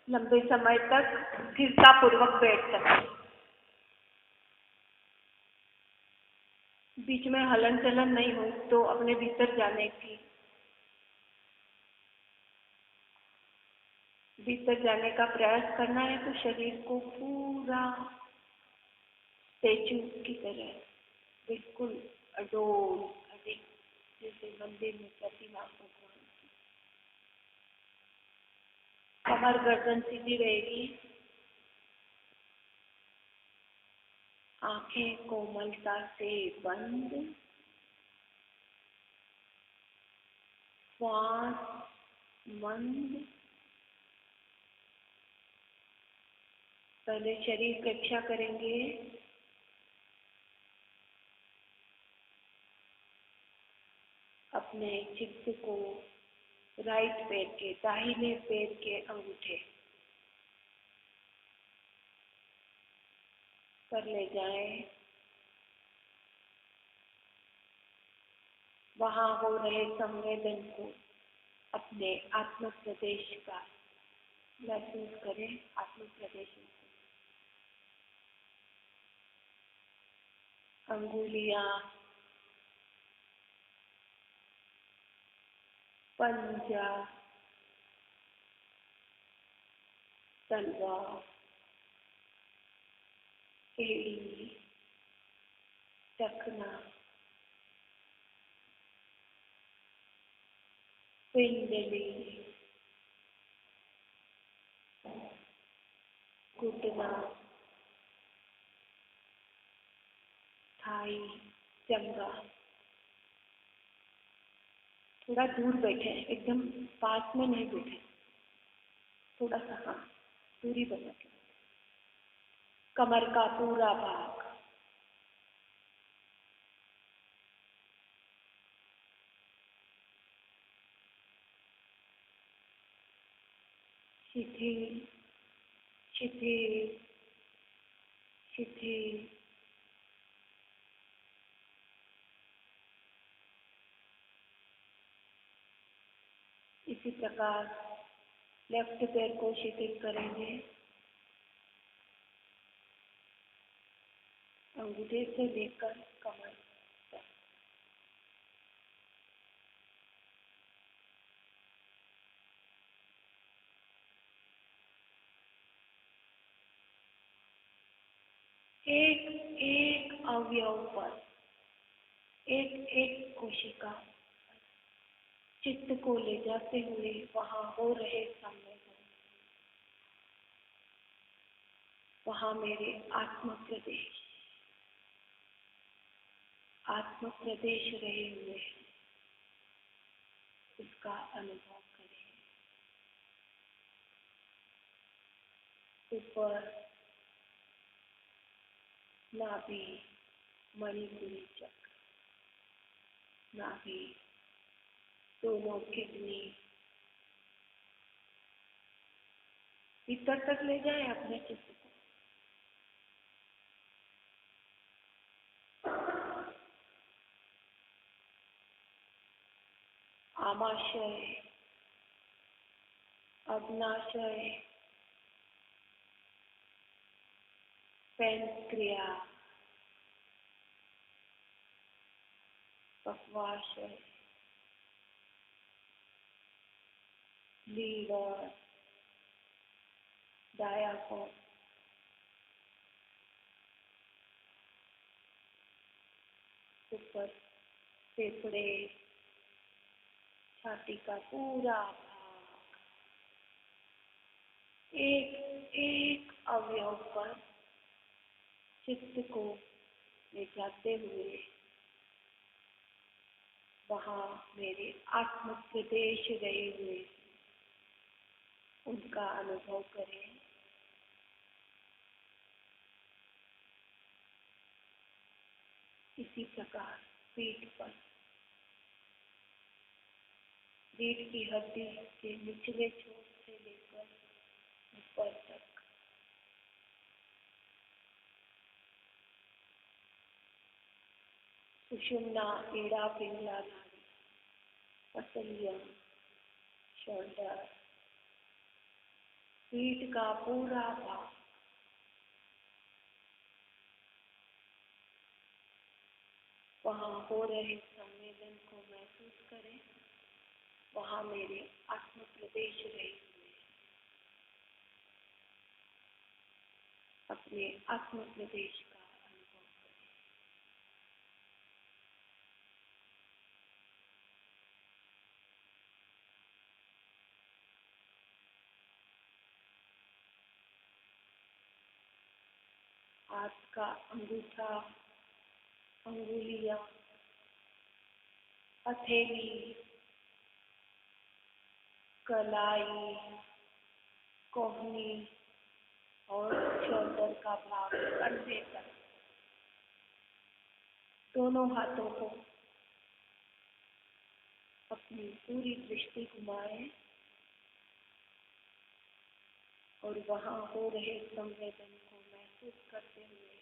लंबे समय तक स्थिरता पूर्वक बैठ सकें। बीच में हलन चलन नहीं हो तो अपने भीतर जाने का प्रयास करना है। तो शरीर को पूरा स्टैचू की तरह बिल्कुल अडोल अडिग, जैसे मंदिर में प्रतिमा भगवान की। कमर गर्दन सीधी रहेगी, आंखें कोमलता से बंद, श्वास मंद। पहले शरीर कक्षा करेंगे, अपने चित्त को राइट पैर के, दाहिने पैर के अंगूठे पर ले जाएं। वहां हो रहे संवेदन को अपने आत्म प्रदेश का महसूस करें। आत्म प्रदेश अंगुलियां, पंजा, तलवा, एड़ी, टखना, पिंडली, घुटना, थाई, जंगा। थोड़ा दूर बैठे, एकदम पास में नहीं बैठे, थोड़ा सा हाँ दूरी बना के। कमर का पूरा भाग, शिथिल शिथिल शिथिल। इसी प्रकार लेफ्ट पैर को शिथिल करेंगे, अंगूठे से लेकर कमर तक। एक एक अवयव पर, एक एक कोशिका चित्त को ले जाते हुए वहां हो रहे संवेदन, वहां मेरे आत्म प्रदेश रहे हुए उसका अनुभव करें। ऊपर नाभि, मणिपुरी चक्र, नाभि, दोनों किडनी भीतर तक ले जाए अपने चित्त को। आमाशय, अग्नाशय, पैंक्रियास, पक्वाशय, लीवर, डायाफ्राम, ऊपर फेफड़े, छाती का पूरा भाग, एक एक अवयव पर चित्त को ले जाते हुए वहां मेरे आत्म प्रदेश रहे हुए उनका अनुभव करें। इसी प्रकार पीठ पर, रीढ़ की हड्डी के निचले छोर से लेकर ऊपर तक, सुषुम्ना, एड़ा, पिंगला नाड़ी, पसलियम, शोल्डर, पीठ का पूरा भाग, वहाँ हो रहे संवेदन को महसूस करें। वहाँ मेरे आत्म प्रदेश रहे हुए, अपने आत्म प्रदेश का अनुभव करें। हाथ का अंगूठा, अंगुलियां, हथेली, कलाई, कोहनी और शोल्डर का भाग, कंधे तक, दोनों हाथों को अपनी पूरी दृष्टि घुमाएं और वहाँ हो रहे संवेदन को महसूस करते हुए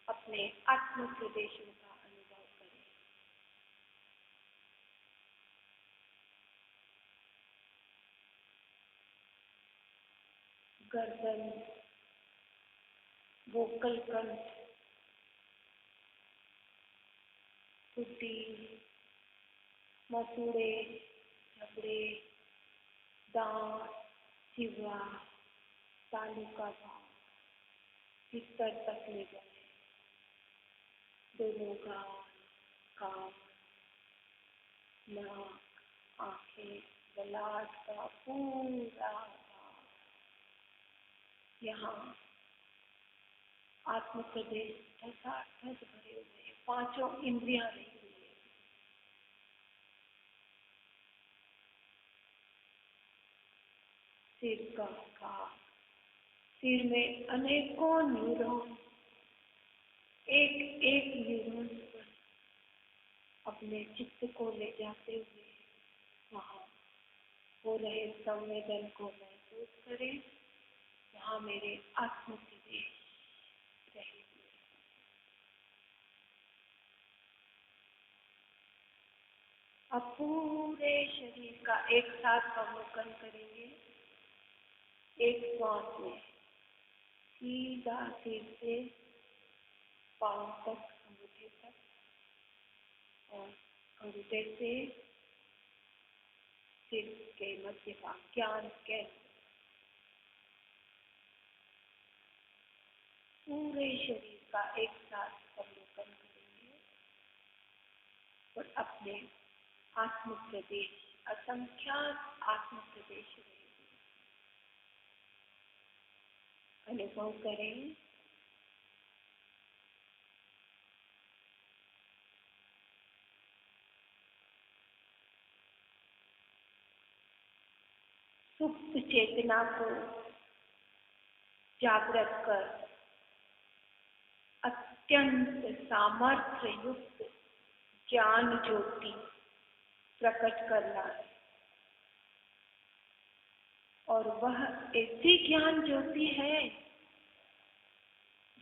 अपने आत्म प्रदेशों का अनुभव करें। गर्दन, वोकल कंठ, कुटी, मसूड़े, जबड़े, दांत, जीवा, तालू का भाग, भीतर तक ले जाए, दोनों गाल, कान, नाक, आंखें, ललाट का पूरा भाग, यहाँ आत्म प्रदेश ठसाठस भरे हुए, पांचों इंद्रियां रही हुई है। सिर का भाग, सिर में अनेकों न्यूरॉन, एक एक न्यूरॉन पर अपने चित्त को ले जाते हुए वहाँ हो रहे संवेदन को महसूस करें। वहाँ मेरे आत्म प्रदेश रहे हुए। अब पूरे शरीर का एक साथ अवलोकन करेंगे। एक श्वास में सीधा सिर से पांव तक, अंगूठे तक, और अंगूठे से सिर के मध्य भाग, ज्ञान केंद्र, पूरे शरीर का एक साथ अवलोकन करेंगे और अपने आत्म प्रदेश, असंख्यात आत्म प्रदेश अनुभव करें। सुप्त चेतना को जागृत कर अत्यंत सामर्थ्य युक्त ज्ञान ज्योति प्रकट करना है। और वह ऐसी ज्ञान ज्योति है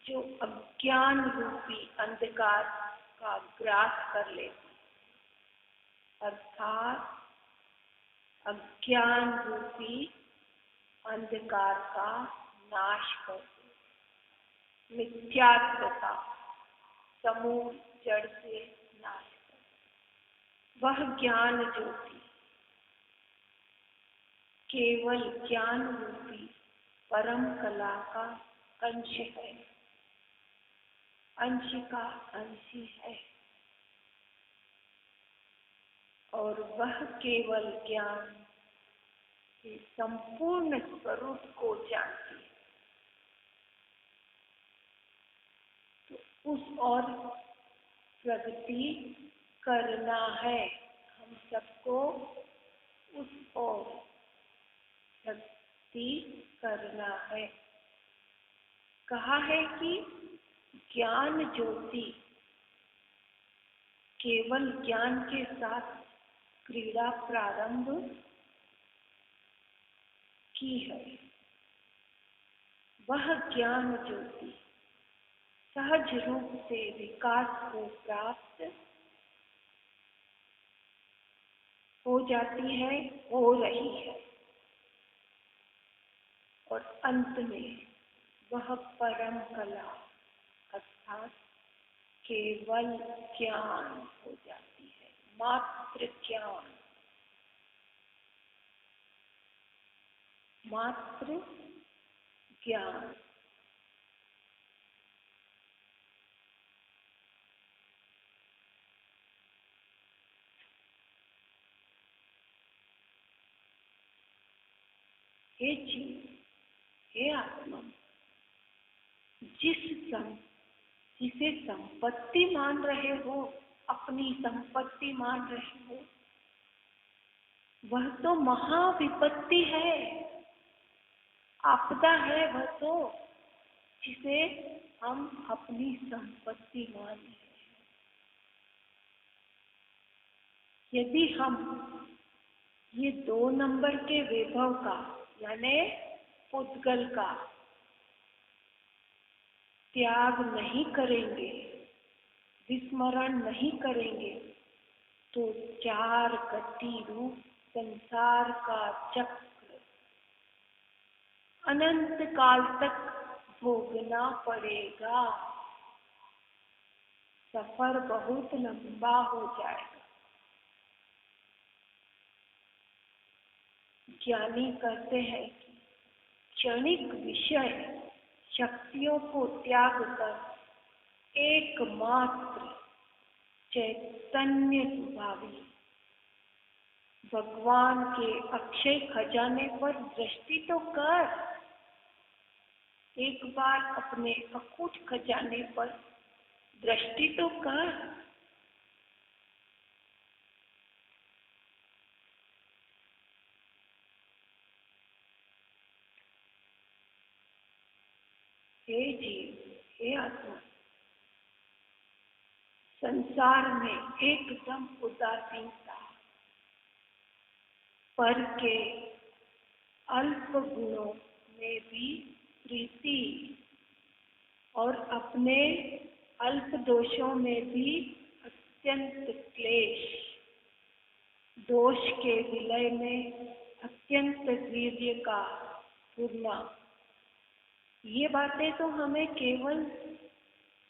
जो अज्ञान रूपी अंधकार का ग्रास कर लेती, अर्थात अज्ञान रूपी अंधकार का नाश कर दे, मिथ्यात्वता समूल जड़ से नाश कर। वह ज्ञान ज्योति केवल ज्ञान रूपी परम कला का अंश है, अंश का अंशी है, और वह केवल ज्ञान के संपूर्ण स्वरूप को जानती है। तो उस और प्रगति करना है, हम सबको उस और प्रगति करना है। कहा है कि ज्ञान ज्योति केवल ज्ञान के साथ क्रीड़ा प्रारंभ की है। वह ज्ञान ज्योति सहज रूप से विकास को प्राप्त हो जाती है, हो रही है, और अंत में वह परम कला अर्थात केवल ज्ञान हो जाती है, मात्र ज्ञान, मात्र ज्ञान। हे जीव, हे आत्मा, जिसे संपत्ति मान रहे हो, अपनी संपत्ति मान रहे हो, वह तो महाविपत्ति है, आपदा है वह तो, जिसे हम अपनी संपत्ति मान रहे हैं। यदि हम ये 2 नंबर के वैभव का यानी पुद्गल का त्याग नहीं करेंगे, विस्मरण नहीं करेंगे, तो 4 गति रूप संसार का चक्र अनंत काल तक भोगना पड़ेगा। सफर बहुत लंबा हो जाएगा। ज्ञानी कहते हैं कि क्षणिक विषय शक्तियों को त्याग कर एकमात्र चैतन्य स्वभावी भगवान के अक्षय खजाने पर दृष्टि तो कर। एक बार अपने अकूट खजाने पर दृष्टि तो कर। हे जीव, हे आत्मा, संसार में एकदम उदासीनता, पर के अल्प गुणों में भी प्रीति और अपने अल्प दोषों में भी अत्यंत क्लेश, दोष के विलय में अत्यंत वीर्य का पूर्णा, ये बातें तो हमें केवल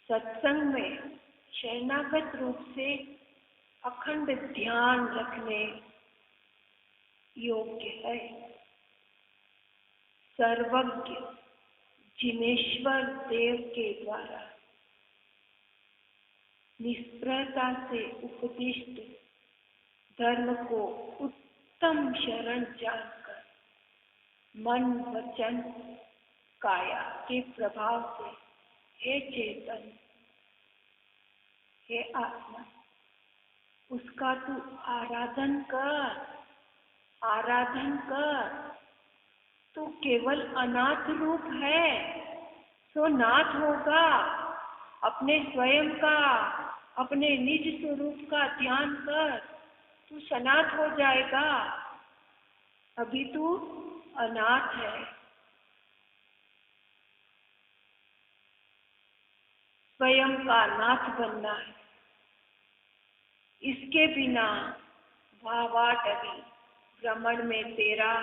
सत्संग में शरणागत रूप से अखंड ध्यान रखने योग्य है। सर्वज्ञ जिनेश्वर देव के द्वारा निष्प्रता से उपदिष्ट धर्म को उत्तम शरण जानकर मन वचन काया के प्रभाव से, हे चेतन, हे आत्मा, उसका तू आराधन कर, आराधन कर। तू केवल अनाथ रूप है, सो नाथ होगा। अपने स्वयं का, अपने निज स्वरूप का ध्यान कर, तू सनाथ हो जाएगा। अभी तू अनाथ है। स्वयं का नाथ बनना है। इसके बिना भावाटवी भ्रमण में तेरा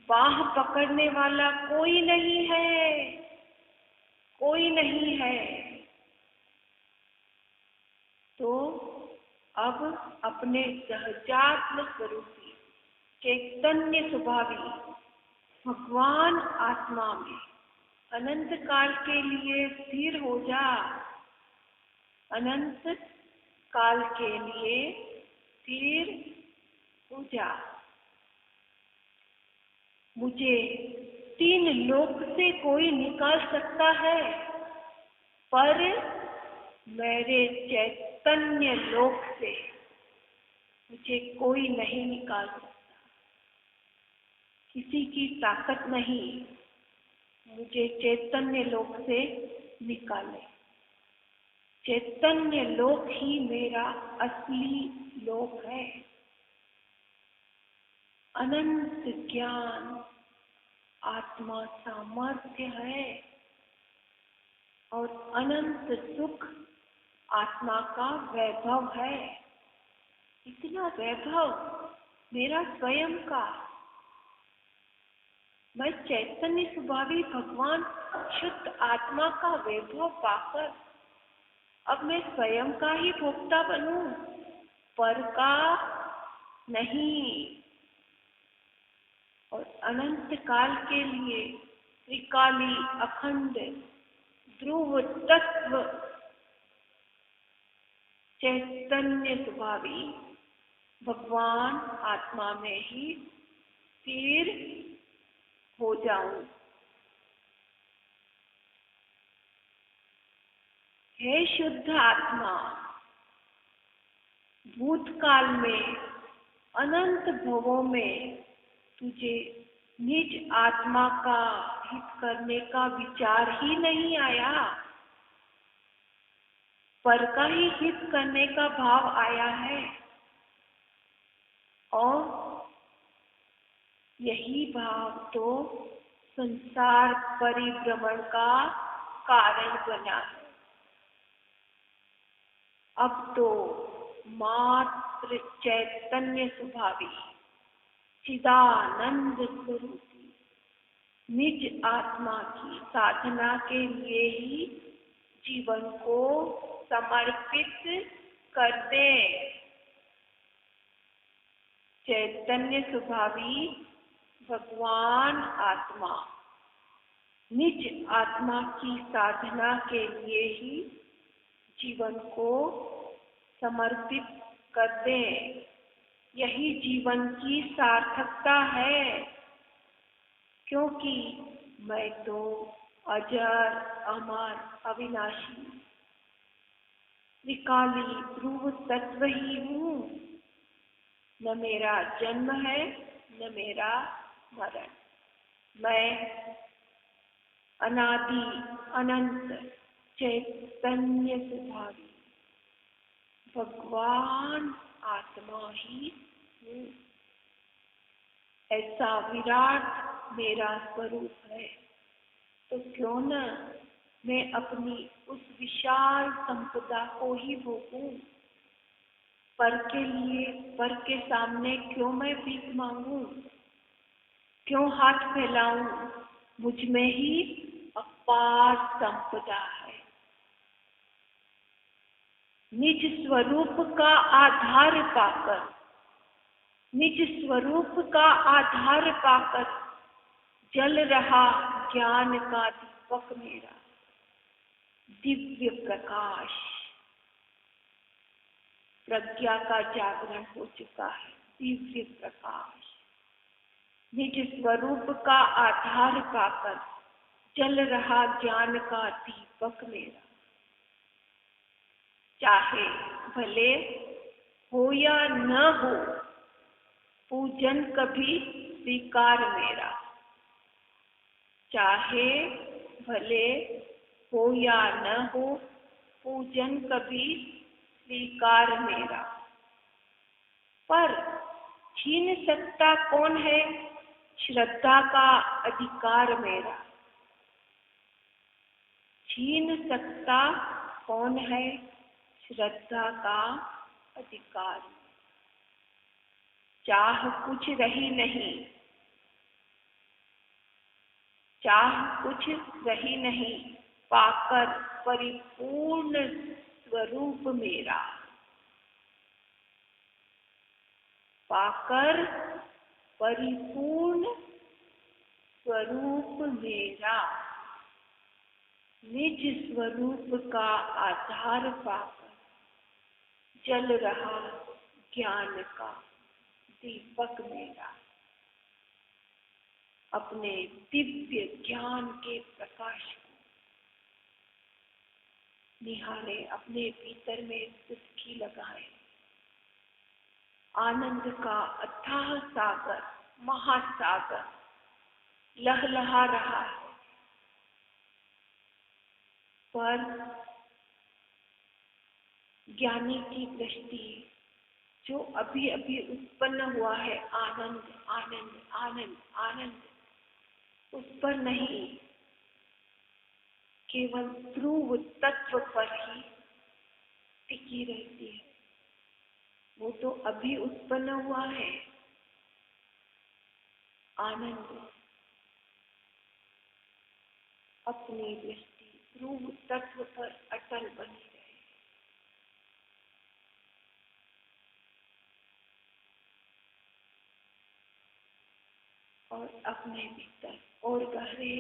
बाह पकड़ने वाला कोई नहीं है, कोई नहीं है। तो अब अपने सहजात्म स्वरूपी चैतन्य स्वभावी भगवान आत्मा में अनंत काल के लिए स्थिर हो जा। अनंत काल के लिए स्थिर हो जा। मुझे 3 लोक से कोई निकाल सकता है, पर मेरे चैतन्य लोक से मुझे कोई नहीं निकाल सकता। किसी की ताकत नहीं मुझे चैतन्य लोक से निकाले। चैतन्य लोक ही मेरा असली लोक है। अनंत ज्ञान आत्मा सामर्थ्य है और अनंत सुख आत्मा का वैभव है। इतना वैभव मेरा स्वयं का। मैं चैतन्य स्वभावी भगवान शुद्ध आत्मा का वैभव पाकर अब मैं स्वयं का ही भोक्ता बनूं, पर का नहीं। और अनंत काल के लिए त्रिकाली अखंड ध्रुव तत्व चैतन्य स्वभावी भगवान आत्मा में ही स्थिर हो जाऊं। हे शुद्ध आत्मा, भूतकाल में अनंत भवों में तुझे निज आत्मा का हित करने का विचार ही नहीं आया, पर का ही हित करने का भाव आया है। और यही भाव तो संसार परिभ्रमण का कारण बना है। अब तो मात्र चैतन्य स्वभावी चिदानंद स्वरूपी निज आत्मा की साधना के लिए ही जीवन को समर्पित कर दे। चैतन्य स्वभावी भगवान आत्मा निज आत्मा की साधना के लिए ही जीवन को समर्पित कर दे। यही जीवन की सार्थकता है, क्योंकि मैं तो अजर अमर अविनाशी त्रिकाली ध्रुव तत्व ही हूँ। न मेरा जन्म है न मेरा मरण। मैं अनादि अनंत चैतन्य स्वभावी भगवान आत्मा ही हूँ। ऐसा विराट मेरा स्वरूप है, तो क्यों न मैं अपनी उस विशाल संपदा को ही भोगूं। पर के लिए पर के सामने क्यों मैं भीख मांगूं, क्यों हाथ फैलाऊं। मुझ में ही अपार संपदा है। निज स्वरूप का आधार पाकर, निज स्वरूप का आधार पाकर जल रहा ज्ञान का दीपक मेरा दिव्य प्रकाश। प्रज्ञा का जागरण हो चुका है, दिव्य प्रकाश। निज स्वरूप का आधार पाकर जल रहा ज्ञान का दीपक मेरा। चाहे भले हो या न हो, पूजन कभी स्वीकार मेरा। चाहे भले हो या न हो, पूजन कभी स्वीकार मेरा। पर छीन सकता कौन है श्रद्धा का अधिकार मेरा। छीन सकता कौन है श्रद्धा का अधिकार। चाह कुछ रही नहीं, चाह कुछ रही नहीं, पाकर परिपूर्ण स्वरूप मेरा। पाकर परिपूर्ण स्वरूप मेरा। निज स्वरूप का आधार पाकर जल रहा ज्ञान का दीपक मेरा। अपने दिव्य ज्ञान के प्रकाश को निहारे, अपने भीतर में डुबकी लगाए। आनंद का अथाह सागर, महासागर लहलहा रहा है। पर ज्ञानी की दृष्टि जो अभी अभी उत्पन्न हुआ है, आनंद आनंद आनंद आनंद, उस पर नहीं, केवल ध्रुव तत्व पर ही टिकी रहती है। वो तो अभी उत्पन्न हुआ है आनंद। अपनी दृष्टि ध्रुव तत्व पर अटल बनी रहे और अपने भीतर और गहरे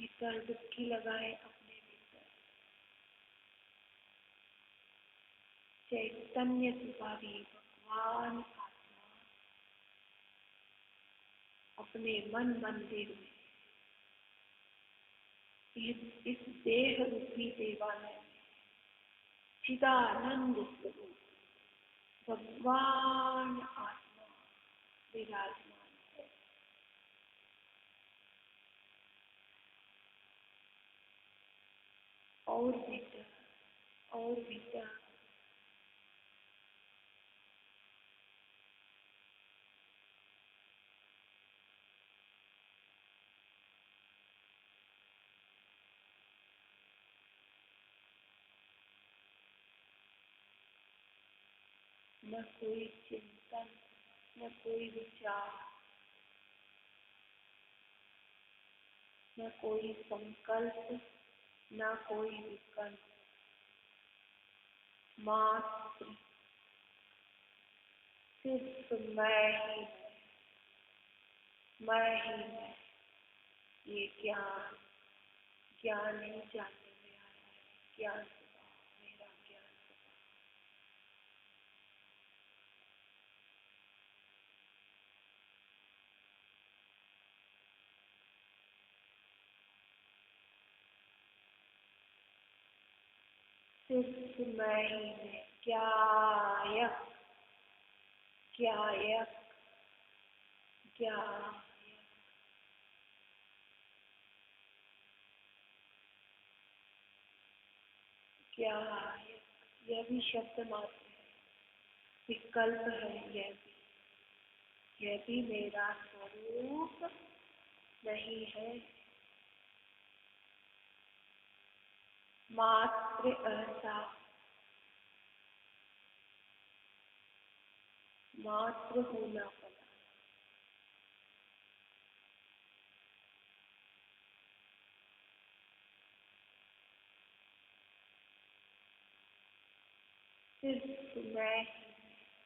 भीतर डुबकी लगाए अपने भीतर चैतन्य स्वभावी भगवान आत्मा अपने मन मंदिर में इस देह रूपी देवालय में चिदानंद स्वरूप भगवान आत्मा विराजमान है। और भीतर न कोई चिंतन, न कोई विचार, न कोई संकल्प, न कोई विकल्प, मात्र सिर्फ मैं ही मैं। ये ज्ञान ही जानने में आ रहा है। ज्ञान स्वभाव, मेरा ज्ञान स्वभाव। सिर्फ मैं ही मैं, ज्ञायक ज्ञायक ज्ञायक। यह भी शब्द मात्र है, विकल्प है। यह भी मेरा स्वरूप नहीं है। मात्र एहसास, मात्र होना पड़ा। सिर्फ मैं ही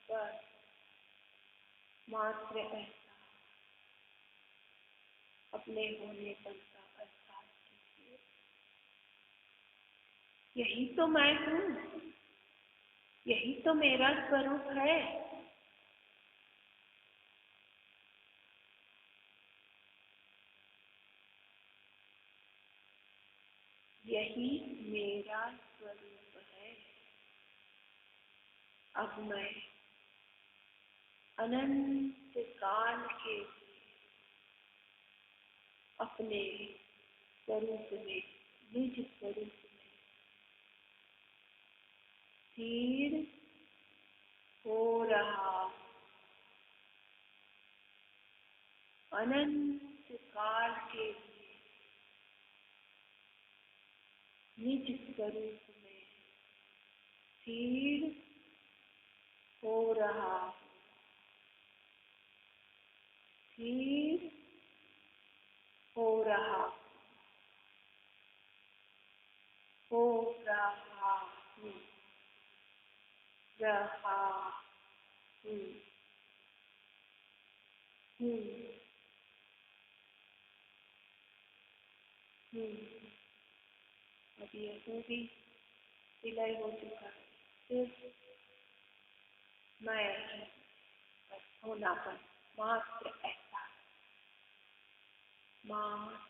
बस, मात्र एहसास, अपने होने पर का एहसास कीजिए। यही तो मैं हूँ, यही तो मेरा स्वरूप है। यही मेरा स्वरूप है। अब मैं अनंत काल के अपने स्वरूप में, निज स्वरूप में स्थिर हो रहा। अनंत काल के लिए निज स्वरूप में स्थिर हो रहा, स्थिर हो रहा, हो रहा हूँ, रहा हूँ, हूँ, हूँ। अब यह भी विलय हो चुका है। सिर्फ मैं ही बस होनापन, मात्र एहसास, मात्र।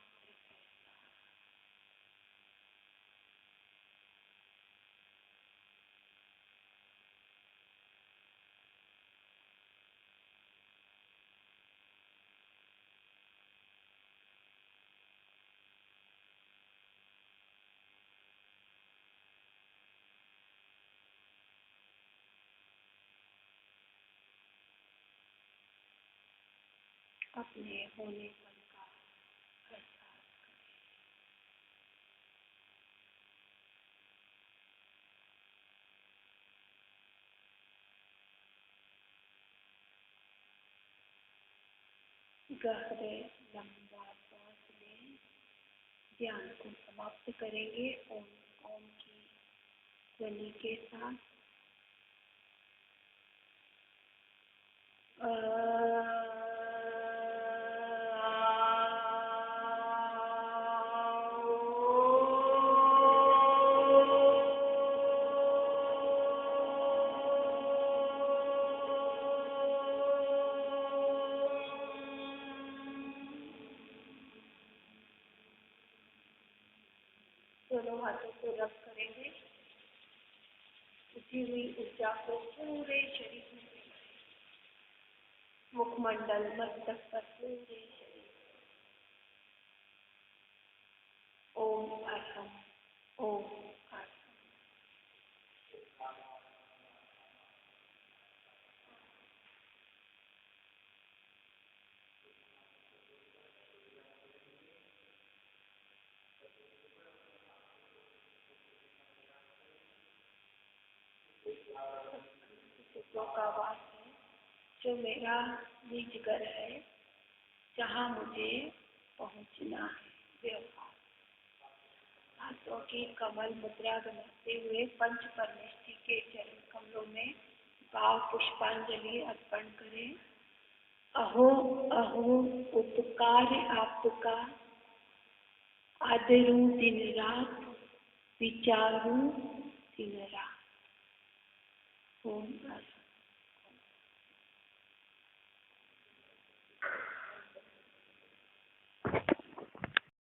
अपने होनेपन का एहसास करें। गहरे लंबा सांस लें। ध्यान को समाप्त करेंगे ओम ओम की ध्वनि के साथ। दोनों हाथों को रब करेंगे। उठी हुई ऊर्जा को पूरे शरीर में मुखमंडल मस्तक पर पूरे शरीर। ओम अर्हम ओम अर्हम। का वास है जो मेरा निज घर है, जहाँ मुझे पहुँचना है। व्यवहार हाथों की कमल मुद्रा बनाते हुए पंच परमेष्ठी के चरण कमलों में भाव पुष्पांजलि अर्पण करें। अहो अहो उपकार आपका, आदरू दिन रात, विचारू दिन रात। ओम